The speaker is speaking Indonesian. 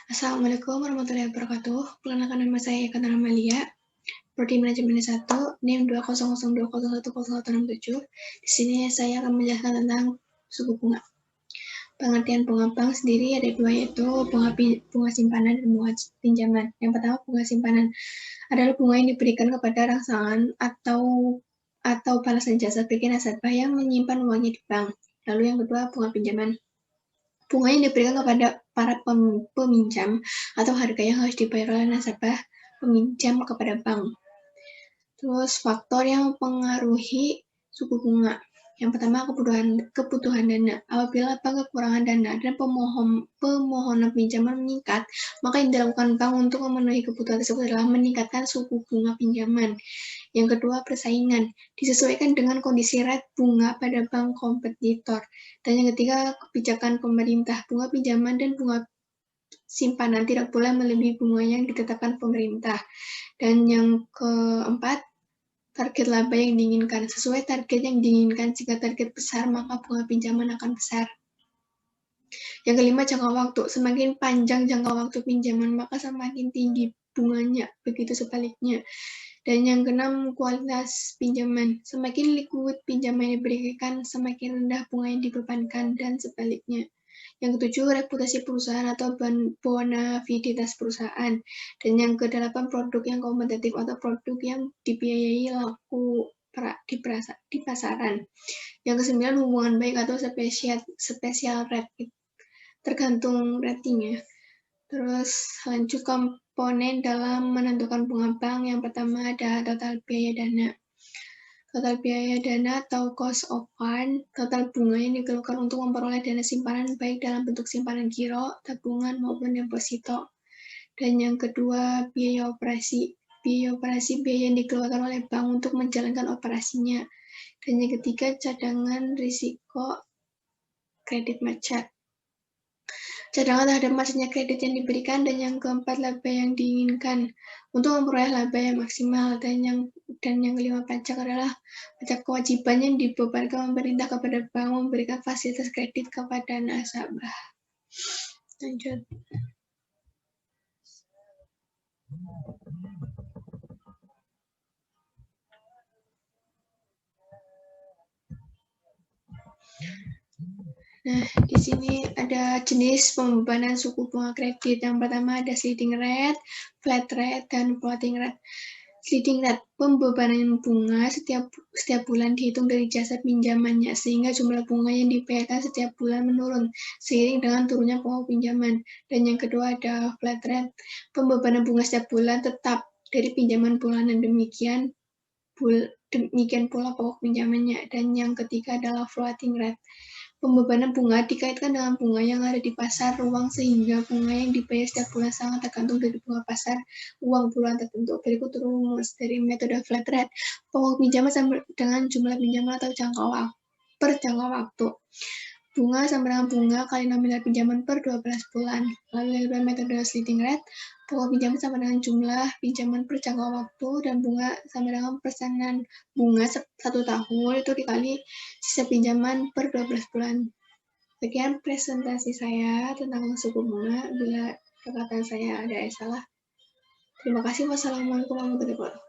Assalamualaikum warahmatullahi wabarakatuh. Perkenalkan nama saya Eka Amalia, Prodi Manajemen S1, NIM 20020010167. Di sini saya akan menjelaskan tentang suku bunga. Pengertian bunga bank sendiri ada dua, yaitu bunga simpanan dan bunga pinjaman. Yang pertama, bunga simpanan adalah bunga yang diberikan kepada rangsangan atau balasan jasa bagi nasabah yang menyimpan uangnya di bank. Lalu yang kedua, bunga pinjaman. Bunga yang diberikan kepada para peminjam atau harga yang harus dibayar oleh nasabah peminjam kepada bank. Terus faktor yang mempengaruhi suku bunga. Yang pertama, kebutuhan dana. Apabila bank kekurangan dana dan permohonan pinjaman meningkat, maka yang dilakukan bank untuk memenuhi kebutuhan tersebut adalah meningkatkan suku bunga pinjaman. Yang kedua, persaingan. Disesuaikan dengan kondisi rate bunga pada bank kompetitor. Dan yang ketiga, kebijakan pemerintah. Bunga pinjaman dan bunga simpanan tidak boleh melebihi bunga yang ditetapkan pemerintah. Dan yang keempat, target laba yang diinginkan. Sesuai target yang diinginkan, jika target besar, maka bunga pinjaman akan besar. Yang kelima, jangka waktu. Semakin panjang jangka waktu pinjaman, maka semakin tinggi bunganya. Begitu sebaliknya. Dan yang keenam, kualitas pinjaman. Semakin liquid pinjaman yang diberikan, semakin rendah bunga yang dibebankan, dan sebaliknya. Yang ketujuh, reputasi perusahaan atau bonaviditas perusahaan. Dan yang kedelapan, produk yang kompetitif atau produk yang dibiayai laku di pasaran. Yang kesembilan, hubungan baik atau special rate, tergantung ratingnya. Terus lanjut komponen dalam menentukan bunga bank. Yang pertama ada total biaya dana. Total biaya dana atau cost of fund, total bunga yang dikeluarkan untuk memperoleh dana simpanan baik dalam bentuk simpanan giro, tabungan maupun deposito. Dan yang kedua, biaya operasi. Biaya operasi, biaya yang dikeluarkan oleh bank untuk menjalankan operasinya. Dan yang ketiga, cadangan risiko kredit macet. Cadangan terhadap macetnya kredit yang diberikan. Dan yang keempat, laba yang diinginkan untuk memperoleh laba yang maksimal. Dan yang kelima, pajak adalah pajak kewajiban yang dibebankan pemerintah kepada bank memberikan fasilitas kredit kepada nasabah. Lanjut. Nah, di sini ada jenis pembebanan suku bunga kredit. Yang pertama ada sliding rate, flat rate, dan floating rate. Sliding rate, pembebanan bunga setiap bulan dihitung dari jasa pinjamannya, sehingga jumlah bunga yang dibayarkan setiap bulan menurun seiring dengan turunnya pokok pinjaman. Dan yang kedua ada flat rate, pembebanan bunga setiap bulan tetap dari pinjaman bulanan, demikian pula pokok pinjamannya. Dan yang ketiga adalah floating rate, pembebanan bunga dikaitkan dengan bunga yang ada di pasar uang, sehingga bunga yang dibayar setiap bulan sangat tergantung dari bunga pasar uang bulan tertentu. Berikut rumus dari metode flat rate. Pokok pinjaman sama dengan jumlah pinjaman atau per jangka waktu. Bunga sama dengan bunga kali nominal pinjaman per 12 bulan. Lalu yang kedua, metode sliding rate. Pokok pinjaman sama dengan jumlah pinjaman per jangka waktu, dan bunga sama dengan persenan bunga 1 tahun itu dikali sisa pinjaman per 12 bulan. Sekian presentasi saya tentang suku bunga. Bila perkataan saya ada yang salah, terima kasih. Wassalamualaikum warahmatullahi wabarakatuh.